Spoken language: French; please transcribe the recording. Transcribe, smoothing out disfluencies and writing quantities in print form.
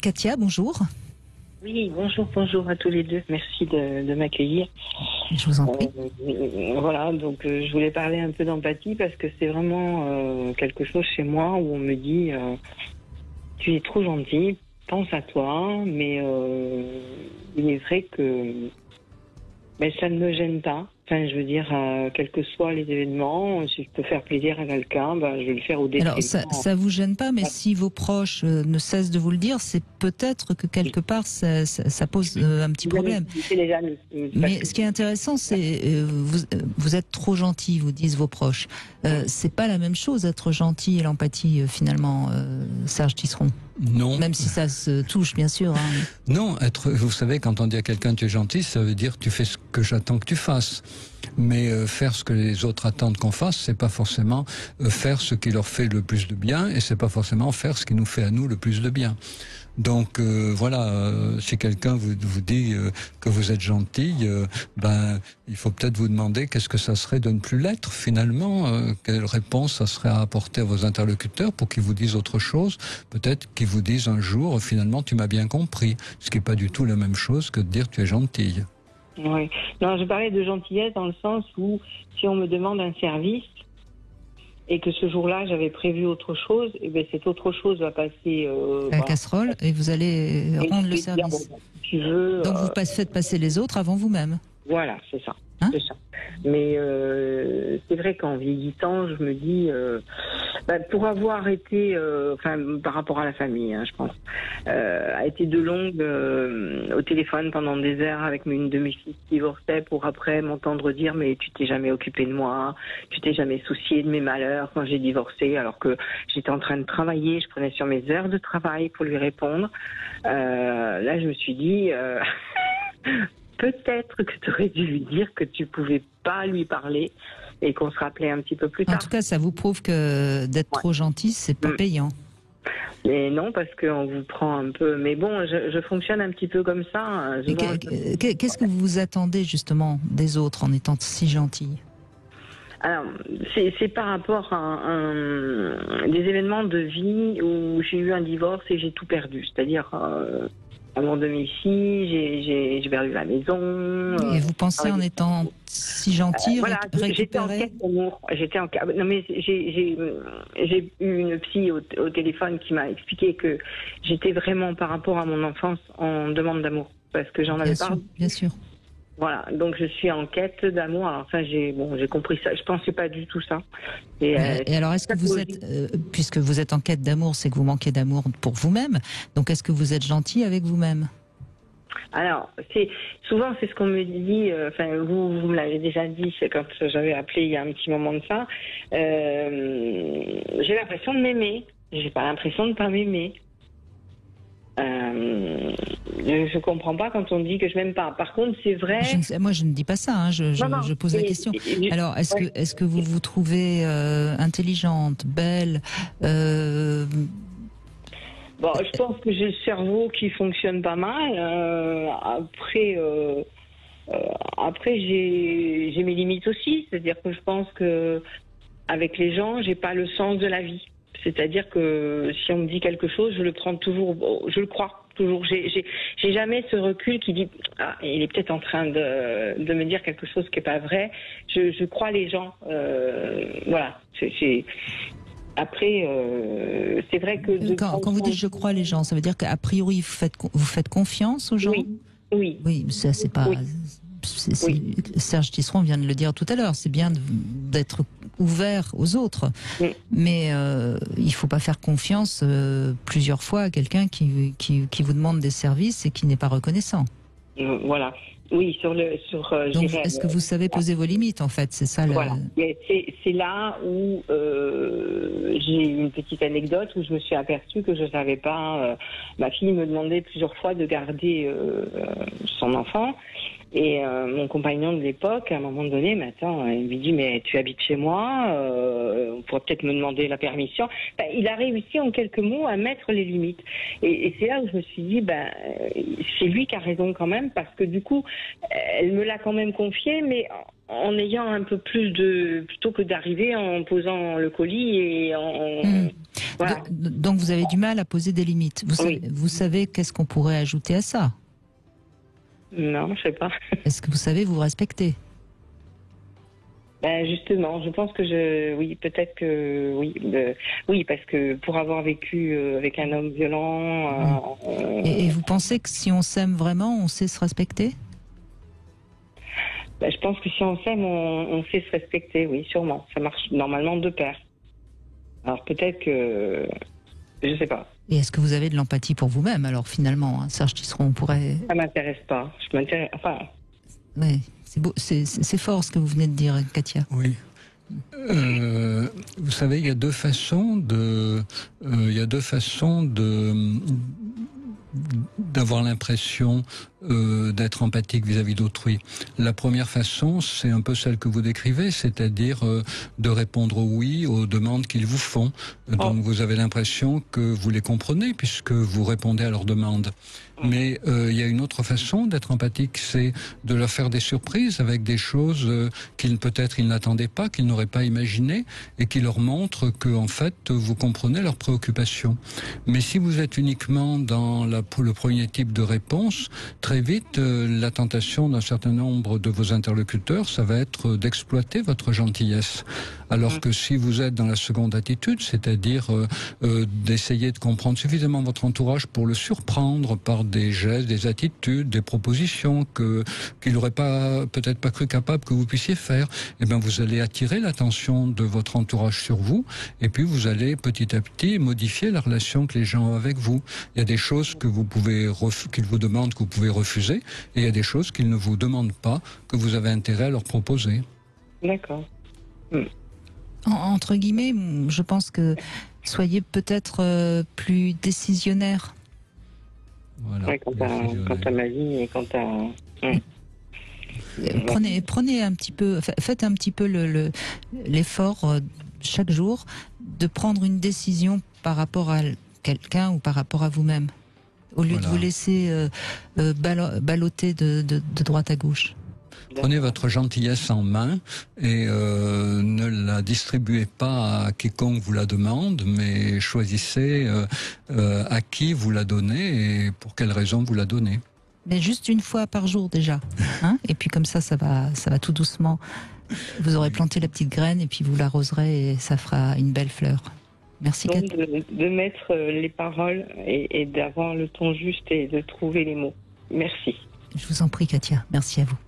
Katia, bonjour. Oui, bonjour à tous les deux. Merci de m'accueillir. Je vous en prie. Voilà, donc je voulais parler un peu d'empathie parce que c'est vraiment quelque chose chez moi où on me dit tu es trop gentil, pense à toi, mais il est vrai que ça ne me gêne pas. Enfin, je veux dire, quels que soient les événements, si je peux faire plaisir à quelqu'un, je vais le faire au détriment. Alors, ça vous gêne pas, mais si vos proches ne cessent de vous le dire, c'est peut-être que quelque part, ça pose un petit problème. Mais ce qui est intéressant, c'est vous êtes trop gentil, vous disent vos proches. C'est pas la même chose, être gentil et l'empathie, finalement, Serge Tisseron. Non. Même si ça se touche, bien sûr. Hein. Non, vous savez, quand on dit à quelqu'un tu es gentil, ça veut dire tu fais ce que j'attends que tu fasses. Mais faire ce que les autres attendent qu'on fasse, c'est pas forcément faire ce qui leur fait le plus de bien, et c'est pas forcément faire ce qui nous fait à nous le plus de bien. Donc voilà, si quelqu'un vous dit que vous êtes gentil, il faut peut-être vous demander qu'est-ce que ça serait de ne plus l'être finalement, quelle réponse ça serait à apporter à vos interlocuteurs pour qu'ils vous disent autre chose, peut-être qu'ils vous disent un jour finalement tu m'as bien compris, ce qui n'est pas du tout la même chose que de dire tu es gentille. Oui, non, je parlais de gentillesse dans le sens où si on me demande un service et que ce jour-là j'avais prévu autre chose, et bien cette autre chose va passer la casserole et vous allez rendre le service. Tu veux, donc vous faites passer les autres avant vous-même. Voilà, c'est ça. Hein, c'est ça. Mais c'est vrai qu'en vieillissant, je me dis, pour avoir été, par rapport à la famille, je pense, a été de longue au téléphone pendant des heures avec une de mes filles qui divorçait pour après m'entendre dire mais tu t'es jamais occupé de moi, tu t'es jamais soucié de mes malheurs quand j'ai divorcé alors que j'étais en train de travailler, je prenais sur mes heures de travail pour lui répondre. Là, je me suis dit... peut-être que tu aurais dû lui dire que tu pouvais pas lui parler et qu'on se rappelait un petit peu plus tard. En tout cas, ça vous prouve que d'être trop gentil, c'est pas payant. Mais non, parce qu'on vous prend un peu... Mais bon, je fonctionne un petit peu comme ça. Qu'est-ce que vous attendez justement des autres en étant si gentil ? Alors, c'est par rapport à des événements de vie où j'ai eu un divorce et j'ai tout perdu. C'est-à-dire... à mon domicile, j'ai perdu la maison. Et vous pensez en étant si gentil, j'étais en quête d'amour. Non mais j'ai eu une psy au téléphone qui m'a expliqué que j'étais vraiment par rapport à mon enfance en demande d'amour parce que j'en avais pas. Bien sûr. Voilà, donc je suis en quête d'amour. Alors ça, j'ai compris ça. Je pensais pas du tout ça. Et alors, est-ce que vous êtes, puisque vous êtes en quête d'amour, c'est que vous manquez d'amour pour vous-même. Donc, est-ce que vous êtes gentil avec vous-même ? Alors, souvent c'est ce qu'on me dit. Vous me l'avez déjà dit, c'est quand j'avais appelé il y a un petit moment de ça. J'ai l'impression de m'aimer. J'ai pas l'impression de pas m'aimer. Je comprends pas quand on dit que je m'aime pas. Par contre, c'est vrai. Moi, je ne dis pas ça. Je pose la question. Alors, est-ce que vous vous trouvez intelligente, belle Bon, je pense que j'ai le cerveau qui fonctionne pas mal. Après, j'ai mes limites aussi. C'est-à-dire que je pense que avec les gens, j'ai pas le sens de la vie. C'est-à-dire que si on me dit quelque chose, je le prends toujours, je le crois toujours. J'ai jamais ce recul qui dit il est peut-être en train de me dire quelque chose qui est pas vrai. Je crois les gens. Voilà. Après, c'est vrai que quand vous dites je crois les gens, ça veut dire qu'a priori vous faites confiance aux gens. Oui. Oui, ça c'est pas. Oui. Serge Tisseron vient de le dire tout à l'heure. C'est bien d'être ouvert aux autres, mais il ne faut pas faire confiance plusieurs fois à quelqu'un qui vous demande des services et qui n'est pas reconnaissant. Voilà. Oui, donc, est-ce que vous savez poser vos limites, en fait? C'est ça. Voilà. C'est là où j'ai une petite anecdote où je me suis aperçue que je ne savais pas. Ma fille me demandait plusieurs fois de garder son enfant. Et mon compagnon de l'époque, à un moment donné, il lui dit mais tu habites chez moi, on pourrait peut-être me demander la permission. Il a réussi en quelques mots à mettre les limites. Et c'est là où je me suis dit c'est lui qui a raison quand même parce que du coup elle me l'a quand même confié, mais en ayant un peu plus plutôt que d'arriver en posant le colis et en... Voilà. Donc vous avez du mal à poser des limites. Vous savez qu'est-ce qu'on pourrait ajouter à ça? Non, je sais pas. Est-ce que vous savez vous respecter? Ben justement, je pense que oui, peut-être que oui, oui, parce que pour avoir vécu avec un homme violent. Et vous pensez que si on s'aime vraiment, on sait se respecter? Ben, je pense que si on s'aime, on sait se respecter, oui, sûrement. Ça marche normalement de pair. Alors peut-être que, je sais pas. Et est-ce que vous avez de l'empathie pour vous-même, alors finalement, hein, Serge Tisseron, on pourrait... Ça m'intéresse pas. Je m'intéresse, enfin... Ouais, c'est beau, c'est fort ce que vous venez de dire, Katia. Oui. Vous savez, il y a deux façons d'avoir l'impression d'être empathique vis-à-vis d'autrui. La première façon, c'est un peu celle que vous décrivez, c'est-à-dire de répondre oui aux demandes qu'ils vous font. Donc vous avez l'impression que vous les comprenez puisque vous répondez à leurs demandes. Mais il y a une autre façon d'être empathique, c'est de leur faire des surprises avec des choses peut-être ils n'attendaient pas, qu'ils n'auraient pas imaginées, et qui leur montrent que en fait vous comprenez leurs préoccupations. Mais si vous êtes uniquement dans le premier type de réponse, très vite la tentation d'un certain nombre de vos interlocuteurs, ça va être d'exploiter votre gentillesse. Alors que si vous êtes dans la seconde attitude, c'est-à-dire d'essayer de comprendre suffisamment votre entourage pour le surprendre par des gestes, des attitudes, des propositions qu'il n'aurait peut-être pas cru capable que vous puissiez faire, eh bien vous allez attirer l'attention de votre entourage sur vous, et puis vous allez petit à petit modifier la relation que les gens ont avec vous. Il y a des choses que qu'ils vous demandent que vous pouvez refuser, et il y a des choses qu'ils ne vous demandent pas que vous avez intérêt à leur proposer. D'accord. Entre guillemets, je pense que soyez peut-être plus décisionnaire. Voilà, ouais, quant à ma vie et quant à... Prenez un petit peu, faites un petit peu l'effort chaque jour de prendre une décision par rapport à quelqu'un ou par rapport à vous-même, au lieu de vous laisser balloter de droite à gauche. Prenez votre gentillesse en main et ne la distribuez pas à quiconque vous la demande, mais choisissez à qui vous la donnez et pour quelle raison vous la donnez. Mais juste une fois par jour déjà, hein, et puis comme ça va tout doucement. Vous aurez planté la petite graine et puis vous l'arroserez et ça fera une belle fleur. Merci. Donc de mettre les paroles et d'avoir le ton juste et de trouver les mots. Merci. Je vous en prie, Katia. Merci à vous.